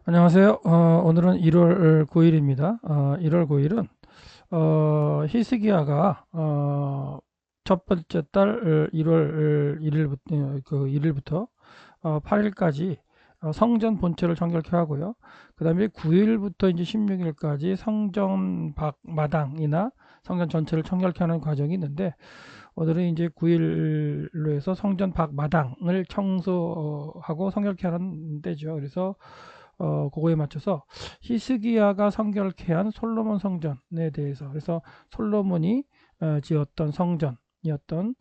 안녕하세요. 오늘은 1월 9일입니다. 1월 9일은 히스기야가 첫 번째 달 1월 1일부터 8일까지 성전 본체를 정결케 하고요. 그 다음에 9일부터 이제 16일까지 성전 밖 마당이나 성전 전체를 청결케 하는 과정이 있는데, 오늘은 이제 9일로 해서 성전 밖 마당을 청소하고 성결케 하는 때죠. 그래서 그거에 맞춰서 히스기야가 성결케 한 솔로몬 성전에 대해서, 그래서 솔로몬이 지었던 성전이었던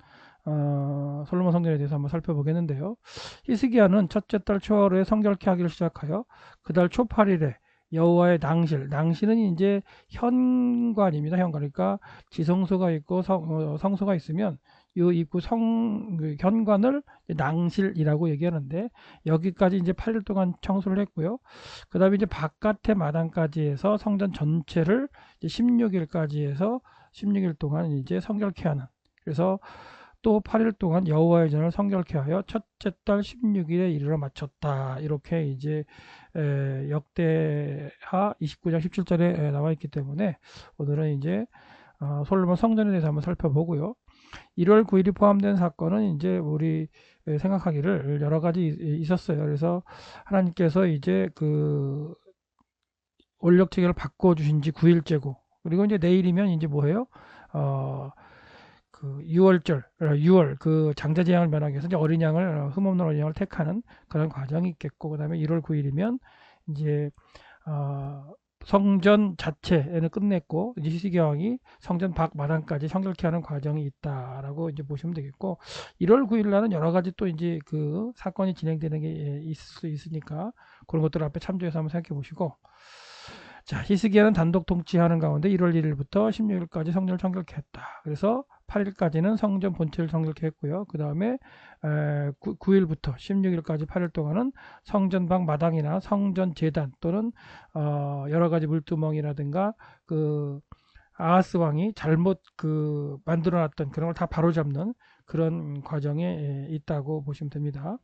솔로몬 성전에 대해서 한번 살펴보겠는데요. 히스기야는 첫째 달 초하루에 성결케 하기를 시작하여 그 달 초 8일에 여호와의 낭실은 이제 현관입니다. 현관. 그러니까 지성소가 있고 성소가 있으면 이 입구 그 현관을 낭실이라고 얘기하는데, 여기까지 이제 8일 동안 청소를 했고요. 그 다음에 이제 바깥의 마당까지 해서 성전 전체를 이제 16일까지 해서 16일 동안 이제 성결케 하는, 그래서 또 8일 동안 여호와의 전을 성결케 하여 첫째 달 16일에 이르러 마쳤다. 이렇게 이제 역대하 29장 17절에 나와 있기 때문에, 오늘은 이제 솔로몬 성전에 대해서 한번 살펴보고요. 1월 9일이 포함된 사건은 이제 우리 생각하기를 여러 가지 있었어요. 그래서 하나님께서 이제 그 원력 체계를 바꿔 주신 지 9일째고, 그리고 이제 내일이면 이제 뭐예요? 그 6월절, 6월 그 장자 재앙을 면하기 위해서 이제 어린 양을, 흠없는 어린 양을 택하는 그런 과정이 있겠고, 그다음에 1월 9일이면 이제 어, 성전 자체에는 끝냈고, 이제 히스기야 왕이 성전 밖 마당까지 성결케 하는 과정이 있다라고 이제 보시면 되겠고, 1월 9일 날은 여러 가지 또 이제 그 사건이 진행되는 게 있을 수 있으니까 그런 것들 앞에 참조해서 한번 생각해 보시고, 자, 히스기야는 단독 통치하는 가운데 1월 1일부터 16일까지 성전을 청결케 했다. 그래서 8일까지는 성전 본체를 청결케 했고요. 그 다음에 9일부터 16일까지 8일 동안은 성전 밖 마당이나 성전 제단 또는 여러 가지 물두멍이라든가 그 아하스 왕이 잘못 그 만들어놨던 그런 걸 다 바로잡는 그런 과정에 있다고 보시면 됩니다.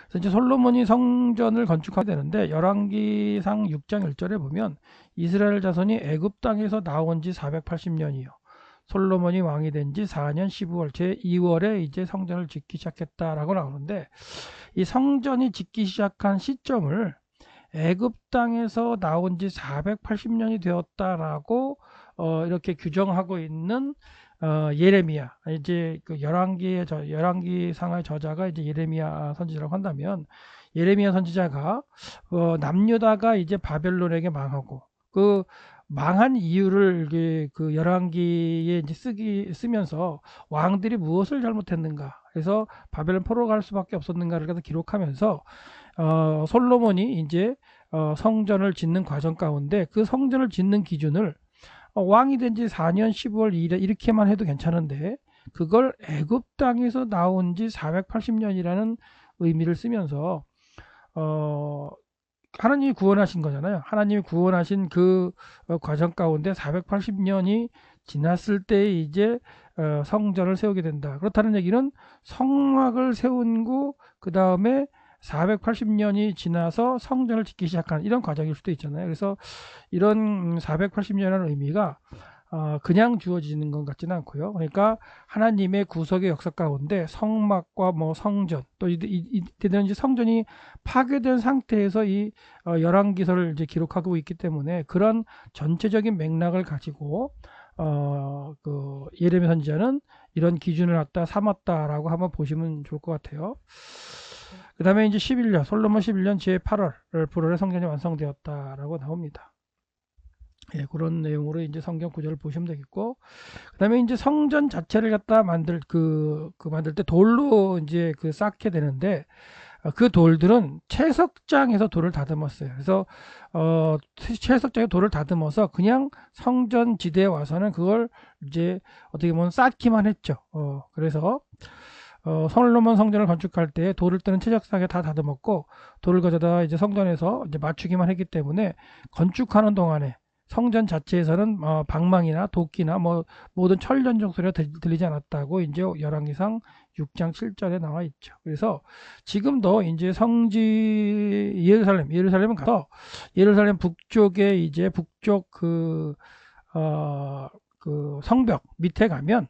그래서 이제 솔로몬이 성전을 건축하게 되는데, 열왕기상 6장 1절에 보면 이스라엘 자손이 애굽 땅에서 나온 지 480년이요. 솔로몬이 왕이 된 지 4년 12월 제2월에 이제 성전을 짓기 시작했다라고 나오는데, 이 성전이 짓기 시작한 시점을 애굽 땅에서 나온 지 480년이 되었다라고 이렇게 규정하고 있는 예레미야, 이제 그 열왕기 상하의 저자가 이제 예레미야 선지자라고 한다면, 예레미야 선지자가 남유다가 이제 바벨론에게 망하고 그 망한 이유를 그 열왕기에 이제 쓰면서 왕들이 무엇을 잘못했는가, 그래서 바벨론 포로 갈 수밖에 없었는가를 그래서 기록하면서 솔로몬이 이제 성전을 짓는 과정 가운데 그 성전을 짓는 기준을 왕이 된 지 4년 12월 2일에 이렇게만 해도 괜찮은데, 그걸 애굽 땅에서 나온 지 480년이라는 의미를 쓰면서 어, 하나님이 구원하신 거잖아요. 하나님이 구원하신 그 과정 가운데 480년이 지났을 때 이제 성전을 세우게 된다. 그렇다는 얘기는 성막을 세운 후 그 다음에 480년이 지나서 성전을 짓기 시작하는 이런 과정일 수도 있잖아요. 그래서 이런 480년이라는 의미가 그냥 주어지는 것 같지는 않고요. 그러니까 하나님의 구속의 역사 가운데 성막과 뭐 성전, 또 이때는 이제 성전이 파괴된 상태에서 이 열왕기서를 이제 기록하고 있기 때문에, 그런 전체적인 맥락을 가지고 그 예레미야 선지자는 이런 기준을 갖다 삼았다라고 한번 보시면 좋을 것 같아요. 그 다음에 이제 11년, 솔로몬 11년 제8월 불월에 성전이 완성되었다라고 나옵니다. 예, 그런 내용으로 이제 성경 구절을 보시면 되겠고, 그다음에 이제 성전 자체를 갖다 만들 때 돌로 이제 그 쌓게 되는데, 그 돌들은 채석장에서 돌을 다듬었어요. 그래서 채석장에 돌을 다듬어서 그냥 성전 지대에 와서는 그걸 이제 어떻게 보면 쌓기만 했죠. 그래서 솔로몬 성전을 건축할 때 돌을 뜨는 채석장에 다 다듬었고, 돌을 가져다 이제 성전에서 이제 맞추기만 했기 때문에 건축하는 동안에 성전 자체에서는 방망이나 도끼나 뭐 모든 철전적 소리가 들리지 않았다고 이제 열왕기상 6장 7절에 나와 있죠. 그래서 지금도 이제 성지 예루살렘은 가서 예루살렘 북쪽에 이제 북쪽 그 성벽 밑에 가면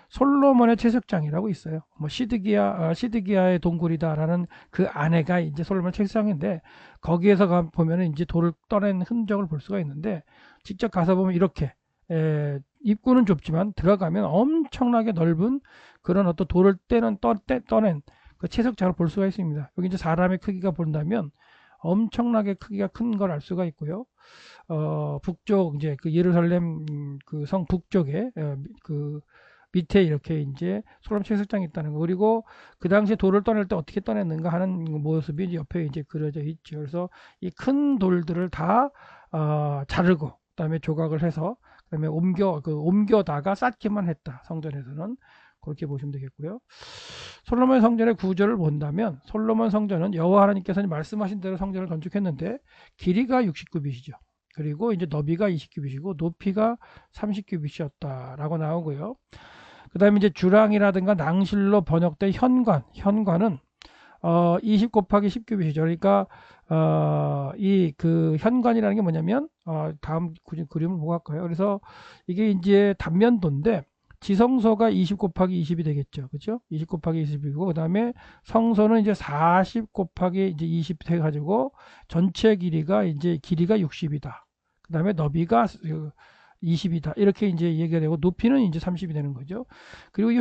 솔로몬의 채석장이라고 있어요. 뭐 시드기야의 동굴이다라는 그 안에가 이제 솔로몬 채석장인데 거기에서 보면은 이제 돌을 떠낸 흔적을 볼 수가 있는데 직접 가서 보면 이렇게 입구는 좁지만 들어가면 엄청나게 넓은 그런 어떤 돌을 떠낸 그 채석장을 볼 수가 있습니다. 여기 이제 사람의 크기가 본다면 엄청나게 크기가 큰 걸 알 수가 있고요. 북쪽 이제 그 예루살렘 그 성 북쪽에 그 밑에 이렇게 이제 솔로몬 채석장이 있다는 거. 그리고 그 당시에 돌을 떠낼 때 어떻게 떠냈는가 하는 모습이 옆에 이제 그려져 있죠. 그래서 이 큰 돌들을 다 자르고 그다음에 조각을 해서 그다음에 옮겨다가 쌓기만 했다. 성전에서는 그렇게 보시면 되겠고요. 솔로몬 성전의 구조를 본다면 솔로몬 성전은 여호와 하나님께서 말씀하신 대로 성전을 건축했는데 길이가 60규빗이죠. 그리고 이제 너비가 20규빗이고 높이가 30규빗이었다라고 나오고요. 그 다음에 이제 주랑이라든가 낭실로 번역된 현관은 20 곱하기 10규빗이죠. 그러니까 이 그 현관이라는 게 뭐냐면 다음 그림을 보고 할까요? 그래서 이게 이제 단면도인데 지성소가 20 곱하기 20이 되겠죠. 그죠? 20 곱하기 20이고 그 다음에 성소는 이제 40 곱하기 이제 20 해가지고 전체 길이가 60이다. 그 다음에 너비가 20이다. 이렇게 이제 얘기가 되고 높이는 이제 30이 되는 거죠. 그리고 이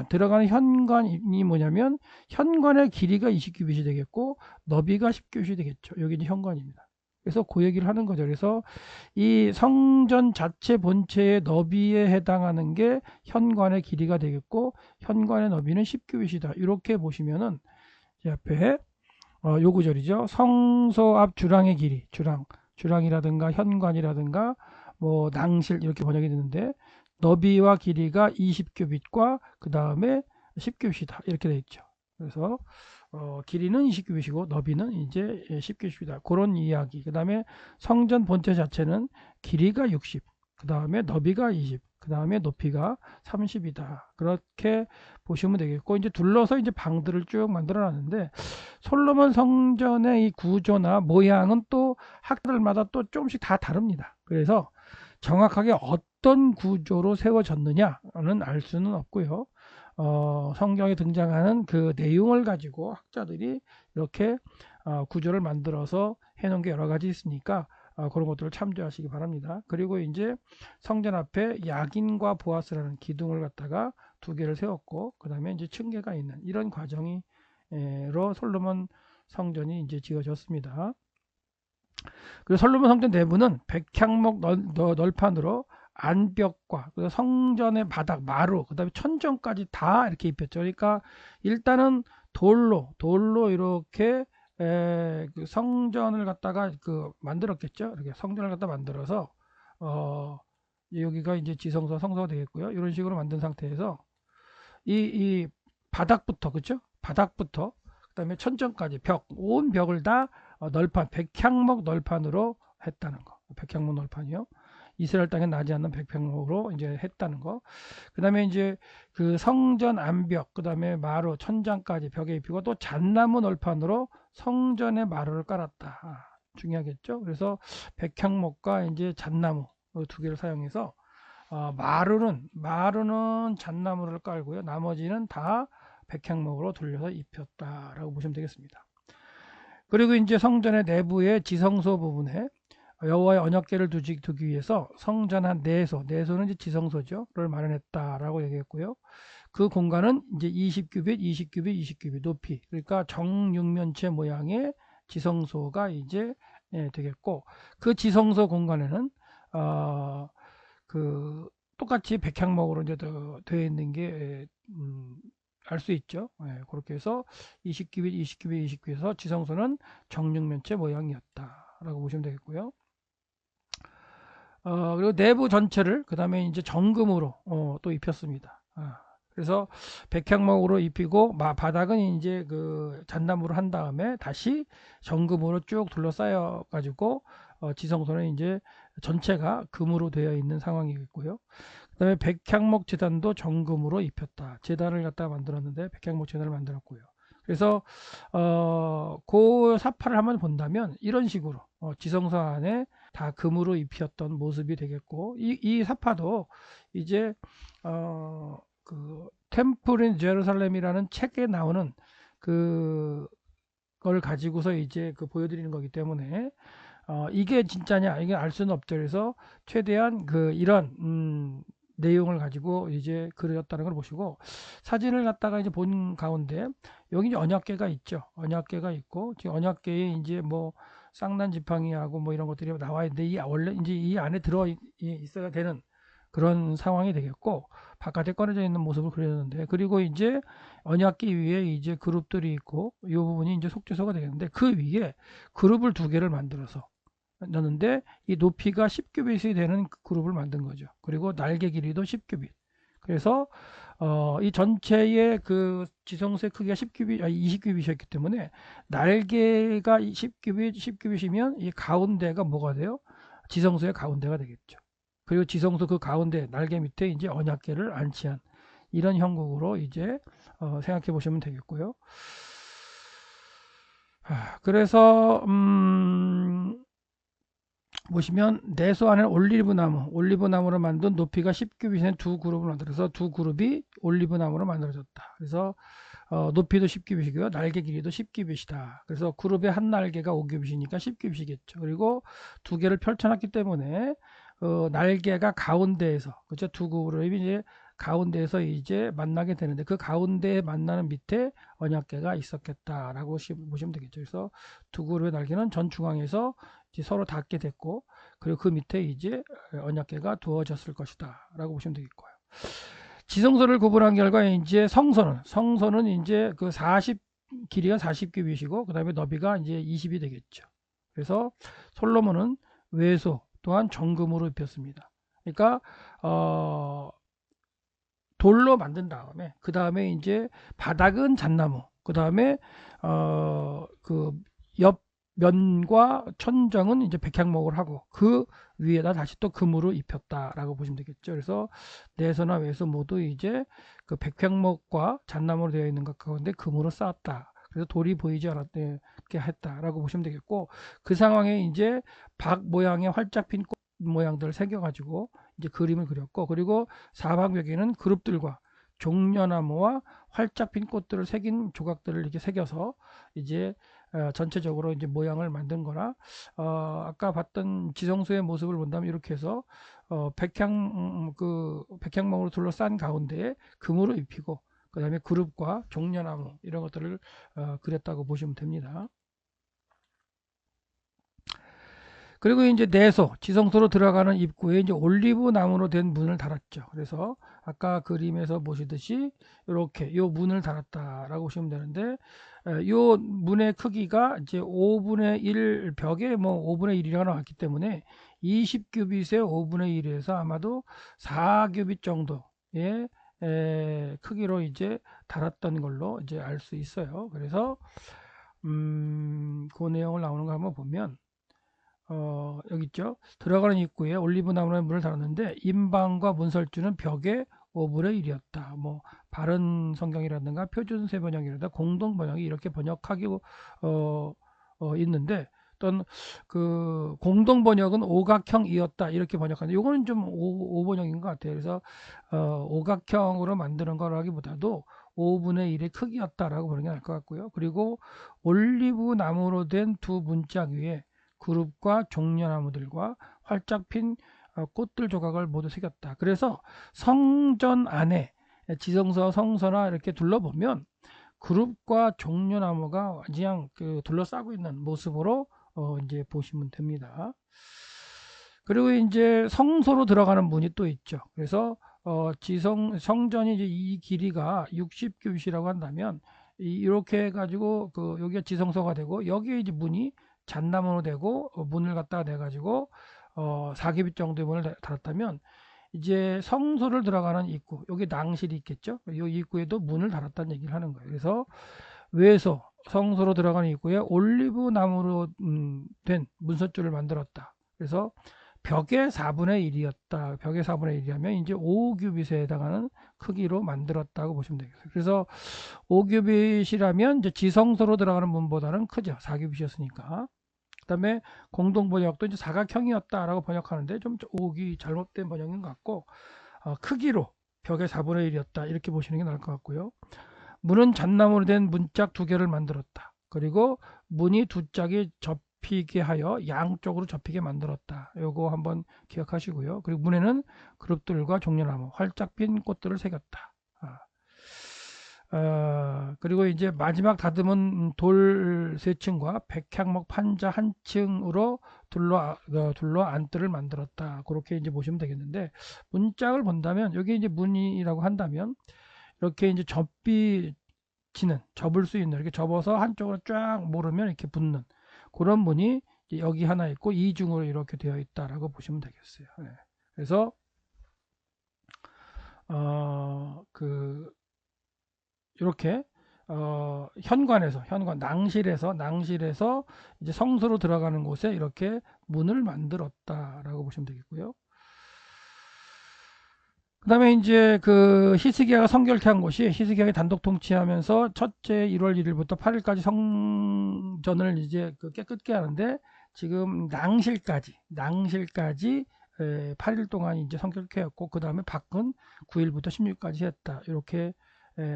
들어가는 현관이 뭐냐면 현관의 길이가 20규빗이 되겠고 너비가 10규빗이 되겠죠. 여기 이제 현관입니다. 그래서 그 얘기를 하는 거죠. 그래서 이 성전 자체 본체의 너비에 해당하는 게 현관의 길이가 되겠고 현관의 너비는 10규빗이다. 이렇게 보시면은 앞에 요 구절이죠. 성소 앞 주랑의 길이, 주랑이라든가 현관이라든가 뭐 낭실 이렇게 번역이 되는데 너비와 길이가 20규빗과 그 다음에 10규빗이다 이렇게 되어 있죠. 그래서 길이는 20규빗이고 너비는 이제 10규빗이다. 그런 이야기. 그 다음에 성전 본체 자체는 길이가 60, 그 다음에 너비가 20, 그 다음에 높이가 30이다. 그렇게 보시면 되겠고 이제 둘러서 이제 방들을 쭉 만들어 놨는데 솔로몬 성전의 이 구조나 모양은 또 학자들마다 또 조금씩 다 다릅니다. 그래서 정확하게 어떤 구조로 세워졌느냐는 알 수는 없고요. 성경에 등장하는 그 내용을 가지고 학자들이 이렇게 구조를 만들어서 해놓은 게 여러 가지 있으니까 그런 것들을 참조하시기 바랍니다. 그리고 이제 성전 앞에 야긴과 보아스라는 기둥을 갖다가 두 개를 세웠고 그 다음에 이제 층계가 있는 이런 과정으로 솔로몬 성전이 이제 지어졌습니다. 그리고 솔로몬 성전 내부는 백향목 널판으로 안벽과 성전의 바닥, 마루, 그 다음에 천정까지 다 이렇게 입혔죠. 그러니까 일단은 돌로 이렇게 그 성전을 갖다가 만들었겠죠. 이렇게 성전을 갖다 만들어서 여기가 이제 지성소, 성소가 되겠고요. 이런 식으로 만든 상태에서 이 바닥부터 그죠? 바닥부터 그다음에 천정까지 온 벽을 다 널판, 백향목 널판으로 했다는 거. 백향목 널판이요. 이스라엘 땅에 나지 않는 백향목으로 이제 했다는 거. 그다음에 이제 그 성전 안벽, 그다음에 마루, 천장까지 벽에 입히고 또 잣나무 널판으로 성전의 마루를 깔았다. 중요하겠죠. 그래서 백향목과 이제 잣나무 두 개를 사용해서 마루는 잣나무를 깔고요. 나머지는 다 백향목으로 돌려서 입혔다라고 보시면 되겠습니다. 그리고 이제 성전의 내부의 지성소 부분에 여호와의 언약궤를 두기 위해서 성전 한 내소는 이제 지성소죠.를 마련했다라고 얘기했고요. 그 공간은 이제 20규빗, 20규빗, 20규빗 높이. 그러니까 정육면체 모양의 지성소가 이제 되겠고 그 지성소 공간에는 그 똑같이 백향목으로 이제 되어 있는 게 알 수 있죠. 그렇게 해서 20규빗, 20규빗, 20규빗에서 지성소는 정육면체 모양이었다라고 보시면 되겠고요. 그리고 내부 전체를 그 다음에 이제 정금으로 또 입혔습니다. 그래서 백향목으로 입히고 바닥은 이제 그 잣나무로 한 다음에 다시 정금으로 쭉 둘러싸여 가지고 지성소는 이제 전체가 금으로 되어 있는 상황이겠고요. 그 다음에 백향목 제단도 정금으로 입혔다. 제단을 갖다가 만들었는데 백향목 제단을 만들었고요. 그래서 그 사파를 한번 본다면 이런 식으로 지성소 안에 다 금으로 입혔던 모습이 되겠고, 이 사파도 이제 그 템플 인 제루살렘이라는 책에 나오는 그걸 가지고서 이제 그 보여드리는 거기 때문에 이게 진짜냐 이게 알 수는 없죠. 그래서 최대한 그 이런 내용을 가지고 이제 그려졌다는 걸 보시고, 사진을 갖다가 이제 본 가운데 여기 이제 언약궤가 있죠. 언약궤가 있고, 지금 언약궤에 이제 뭐 쌍난 지팡이하고 뭐 이런 것들이 나와 있는데, 이 원래 이제 이 안에 들어 있어야 되는 그런 상황이 되겠고, 바깥에 꺼내져 있는 모습을 그렸는데, 그리고 이제 언약궤 위에 이제 그룹들이 있고, 이 부분이 이제 속죄소가 되겠는데, 그 위에 그룹을 두 개를 만들어서 넣는데, 이 높이가 10규빗이 되는 그룹을 만든 거죠. 그리고 날개 길이도 10규빗. 그래서 이 전체의 그 지성소의 크기가 10규빗, 20규빗이었기 때문에 날개가 10규빗, 10규빗이면 이 가운데가 뭐가 돼요? 지성소의 가운데가 되겠죠. 그리고 지성소 그 가운데 날개 밑에 이제 언약궤를 안치한 이런 형국으로 이제 생각해 보시면 되겠고요. 그래서 보시면 내소 안에 올리브나무로 만든 높이가 10규빗의 두 그룹을 만들어서 두 그룹이 올리브나무로 만들어졌다. 그래서 높이도 10규빗이고요. 날개 길이도 10규빗이다. 그래서 그룹의 한 날개가 5규빗이니까 10규빗이겠죠. 그리고 두 개를 펼쳐놨기 때문에 날개가 가운데에서, 그렇죠? 두 그룹이 이제 가운데에서 이제 만나게 되는데, 그 가운데에 만나는 밑에 언약궤가 있었겠다라고 보시면 되겠죠. 그래서 두 그룹의 날개는 전 중앙에서 이제 서로 닿게 됐고, 그리고 그 밑에 이제 언약궤가 두어졌을 것이다 라고 보시면 되겠고요. 지성소를 구분한 결과 이제 성소는 이제 그 40, 길이가 40규빗이고 그 다음에 너비가 이제 20이 되겠죠. 그래서 솔로몬은 외소 또한 정금으로 입혔습니다. 그러니까 돌로 만든 다음에, 그 다음에 이제 바닥은 잣나무, 그 다음에 그 옆면과 천정은 이제 백향목을 하고, 그 위에다 다시 또 금으로 입혔다라고 보시면 되겠죠. 그래서 내소나 외소 모두 이제 그 백향목과 잣나무로 되어 있는 것 가운데 금으로 쌓았다. 그래서 돌이 보이지 않았게 했다라고 보시면 되겠고, 그 상황에 이제 박 모양의 활짝 핀 꽃 모양들을 새겨가지고 이제 그림을 그렸고, 그리고 사방벽에는 그룹들과 종려나무와 활짝 핀 꽃들을 새긴 조각들을 이렇게 새겨서 이제 전체적으로 이제 모양을 만든 거나, 아까 봤던 지성소의 모습을 본다면 이렇게 해서 백향목으로 둘러싼 가운데에 금으로 입히고, 그 다음에 그룹과 종려나무 이런 것들을 그렸다고 보시면 됩니다. 그리고 이제 내소, 지성소로 들어가는 입구에 이제 올리브 나무로 된 문을 달았죠. 그래서 아까 그림에서 보시듯이 이렇게 요 문을 달았다라고 보시면 되는데, 요 문의 크기가 이제 5분의 1 벽에 뭐 5분의 1이라고 나왔기 때문에 20규빗의 5분의 1에서 아마도 4규빗 정도의 크기로 이제 달았던 걸로 이제 알 수 있어요. 그래서 그 내용을 나오는 거 한번 보면, 여기 있죠. 들어가는 입구에 올리브 나무의 문을 달았는데 인방과 문설주는 벽에 5분의 1이었다. 뭐 바른 성경이라든가 표준 세번역이라든가 공동 번역이 이렇게 번역하기고 있는데, 어떤 그 공동 번역은 오각형이었다 이렇게 번역하는데, 요거는 좀 오번역인 것 같아요. 그래서 오각형으로 만드는 거라기보다도 5분의 1의 크기였다라고 보는 게 나을 것 같고요. 그리고 올리브 나무로 된 두 문짝 위에 그룹과 종려나무들과 활짝 핀 꽃들 조각을 모두 새겼다. 그래서 성전 안에 지성소 성소나 이렇게 둘러보면 그룹과 종려나무가 그냥 둘러싸고 있는 모습으로 이제 보시면 됩니다. 그리고 이제 성소로 들어가는 문이 또 있죠. 그래서 성전이 이제 이 길이가 60규빗이라고 한다면, 이렇게 해가지고 여기가 지성소가 되고, 여기에 이제 문이 잣나무로 되고, 문을 갖다가 내 가지고 4규빗 정도의 문을 달았다면, 이제 성소를 들어가는 입구, 여기 낭실이 있겠죠. 이 입구에도 문을 달았다는 얘기를 하는 거예요. 그래서 외소, 성소로 들어가는 입구에 올리브 나무로 된 문석줄을 만들었다. 그래서 벽의 4분의 1이었다. 벽의 4분의 1이라면 이제 5규빗에 해당하는 크기로 만들었다고 보시면 되겠어요. 그래서 5규빗이라면 이제 지성소로 들어가는 문보다는 크죠. 4규빗이었으니까. 그 다음에 공동번역도 이제 사각형이었다라고 번역하는데 좀 오기 잘못된 번역인 것 같고, 크기로 벽의 4분의 1이었다. 이렇게 보시는 게 나을 것 같고요. 문은 잣나무로 된 문짝 2개를 만들었다. 그리고 문이 2짝이 접히게 하여 양쪽으로 접히게 만들었다. 요거 한번 기억하시고요. 그리고 문에는 그룹들과 종려나무, 활짝 핀 꽃들을 새겼다. 그리고 이제 마지막 다듬은 돌 3층과 백향목 판자 1층으로 둘러 안뜰을 만들었다. 그렇게 이제 보시면 되겠는데, 문짝을 본다면, 여기 이제 문이라고 한다면, 이렇게 이제 접을 수 있는, 이렇게 접어서 한쪽으로 쫙 모르면 이렇게 붙는 그런 문이 여기 하나 있고 이중으로 이렇게 되어 있다라고 보시면 되겠어요. 네. 그래서 이렇게 현관 낭실에서 이제 성소로 들어가는 곳에 이렇게 문을 만들었다라고 보시면 되겠고요. 그 다음에 이제 그 히스기야가 성결케 한 곳이, 히스기야가 단독 통치하면서 첫째 1월 1일부터 8일까지 성전을 이제 깨끗게 하는데, 지금 낭실까지 8일 동안 이제 성결케 했고, 그 다음에 밖은 9일부터 16일까지 했다. 이렇게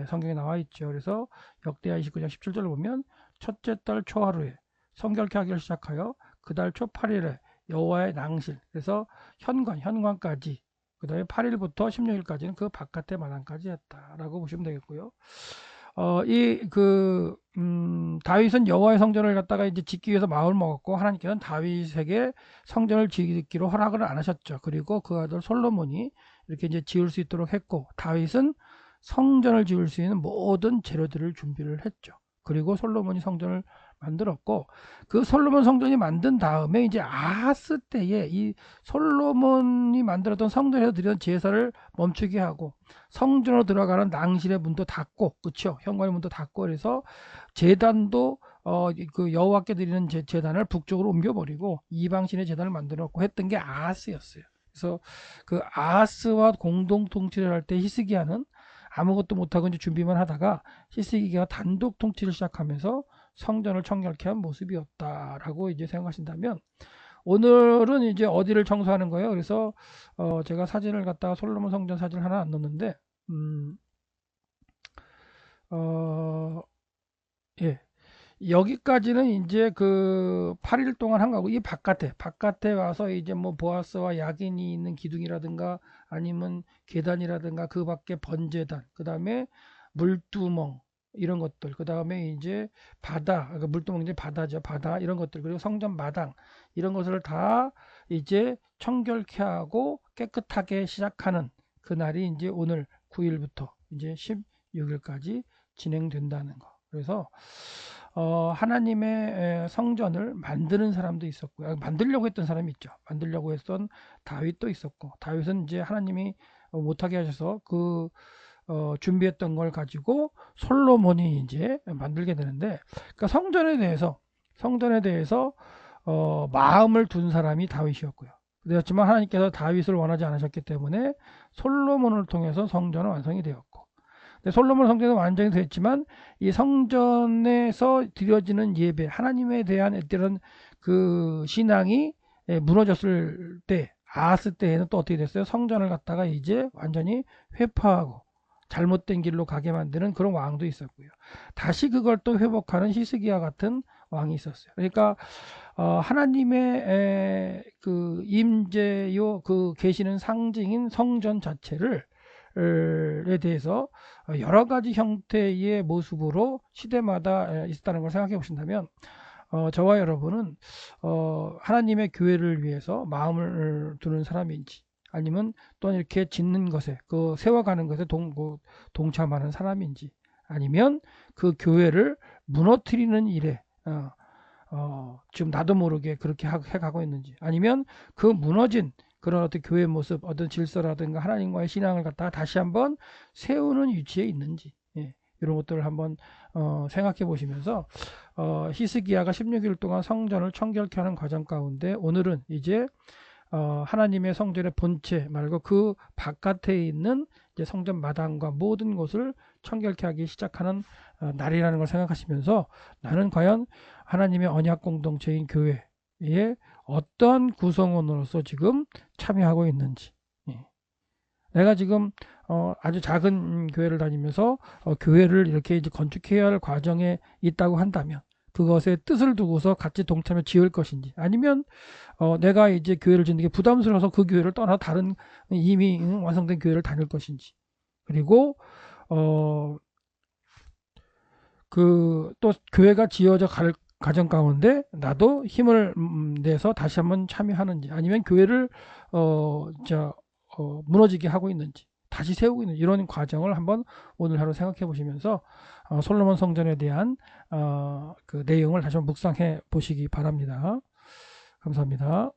성경에 나와 있죠. 그래서 역대하 29장 17절을 보면, 첫째 달 초하루에 성결케 하기를 시작하여 그 달 초 8일에 여호와의 낭실, 그래서 현관까지, 그 다음에 8일부터 16일까지는 그 바깥의 마당까지 했다라고 보시면 되겠고요. 다윗은 여호와의 성전을 갖다가 이제 짓기 위해서 마음을 먹었고, 하나님께서는 다윗에게 성전을 짓기로 허락을 안 하셨죠. 그리고 그 아들 솔로몬이 이렇게 이제 지을 수 있도록 했고, 다윗은 성전을 지을 수 있는 모든 재료들을 준비를 했죠. 그리고 솔로몬이 성전을 만들었고, 그 솔로몬 성전이 만든 다음에 이제 아하스 때에 이 솔로몬이 만들었던 성전에서 드리던 제사를 멈추게 하고, 성전으로 들어가는 낭실의 문도 닫고, 그렇죠? 현관의 문도 닫고, 그래서 제단도 그 여호와께 드리는 제단을 북쪽으로 옮겨버리고 이방신의 제단을 만들었고 했던 게 아하스였어요. 그래서 그 아하스와 공동 통치를 할 때 히스기야는 아무것도 못하고 이제 준비만 하다가 히스기야가 단독 통치를 시작하면서 성전을 청결케 한 모습이었다라고 이제 생각하신다면, 오늘은 이제 어디를 청소하는 거예요? 그래서 제가 사진을 갖다가 솔로몬 성전 사진을 하나 안 넣었는데, 예. 여기까지는 이제 그 8일 동안 한 거고, 이 바깥에 와서 이제 뭐 보아스와 야긴이 있는 기둥이라든가 아니면 계단이라든가 그 밖에 번제단, 그 다음에 물두멍, 이런 것들, 그 다음에 이제 바다, 그러니까 물두멍 이제 바다죠, 바다, 이런 것들, 그리고 성전 마당, 이런 것을 다 이제 청결케 하고 깨끗하게 시작하는 그날이 이제 오늘 9일부터 이제 16일까지 진행된다는 거. 그래서 하나님의 성전을 만드는 사람도 있었고요. 만들려고 했던 사람이 있죠. 만들려고 했던 다윗도 있었고, 다윗은 이제 하나님이 못하게 하셔서 그 준비했던 걸 가지고 솔로몬이 이제 만들게 되는데, 그러니까 성전에 대해서 마음을 둔 사람이 다윗이었고요. 그렇지만 하나님께서 다윗을 원하지 않으셨기 때문에 솔로몬을 통해서 성전은 완성이 되었고, 솔로몬 성전은 완전히 됐지만 이 성전에서 드려지는 예배, 하나님에 대한 이런 그 신앙이 무너졌을 때, 아하스 때에는 또 어떻게 됐어요? 성전을 갖다가 이제 완전히 회파하고 잘못된 길로 가게 만드는 그런 왕도 있었고요. 다시 그걸 또 회복하는 히스기야 같은 왕이 있었어요. 그러니까 하나님의 그 임재요 그 계시는 상징인 성전 자체를 에 대해서 여러 가지 형태의 모습으로 시대마다 있었다는 걸 생각해 보신다면, 저와 여러분은 하나님의 교회를 위해서 마음을 두는 사람인지, 아니면 또 이렇게 짓는 것에, 그 세워가는 것에 동참하는 사람인지, 아니면 그 교회를 무너뜨리는 일에 지금 나도 모르게 그렇게 해가고 있는지, 아니면 그 무너진 그런 어떤 교회 모습, 어떤 질서라든가 하나님과의 신앙을 갖다가 다시 한번 세우는 위치에 있는지, 이런 것들을 한번 생각해 보시면서 히스기야가 16일 동안 성전을 청결케 하는 과정 가운데, 오늘은 이제 하나님의 성전의 본체 말고 그 바깥에 있는 이제 성전 마당과 모든 곳을 청결케 하기 시작하는 날이라는 걸 생각하시면서 나는 과연 하나님의 언약 공동체인 교회에 어떤 구성원으로서 지금 참여하고 있는지, 예. 내가 지금 아주 작은 교회를 다니면서 교회를 이렇게 이제 건축해야 할 과정에 있다고 한다면 그것에 뜻을 두고서 같이 동참해 지을 것인지, 아니면 내가 이제 교회를 짓는 게 부담스러워서 그 교회를 떠나 다른 이미 완성된 교회를 다닐 것인지, 그리고 그 또 교회가 지어져 갈 과정 가운데 나도 힘을 내서 다시 한번 참여하는지, 아니면 교회를 무너지게 하고 있는지 다시 세우고 있는 이런 과정을 한번 오늘 하루 생각해 보시면서 솔로몬 성전에 대한 그 내용을 다시 한번 묵상해 보시기 바랍니다. 감사합니다.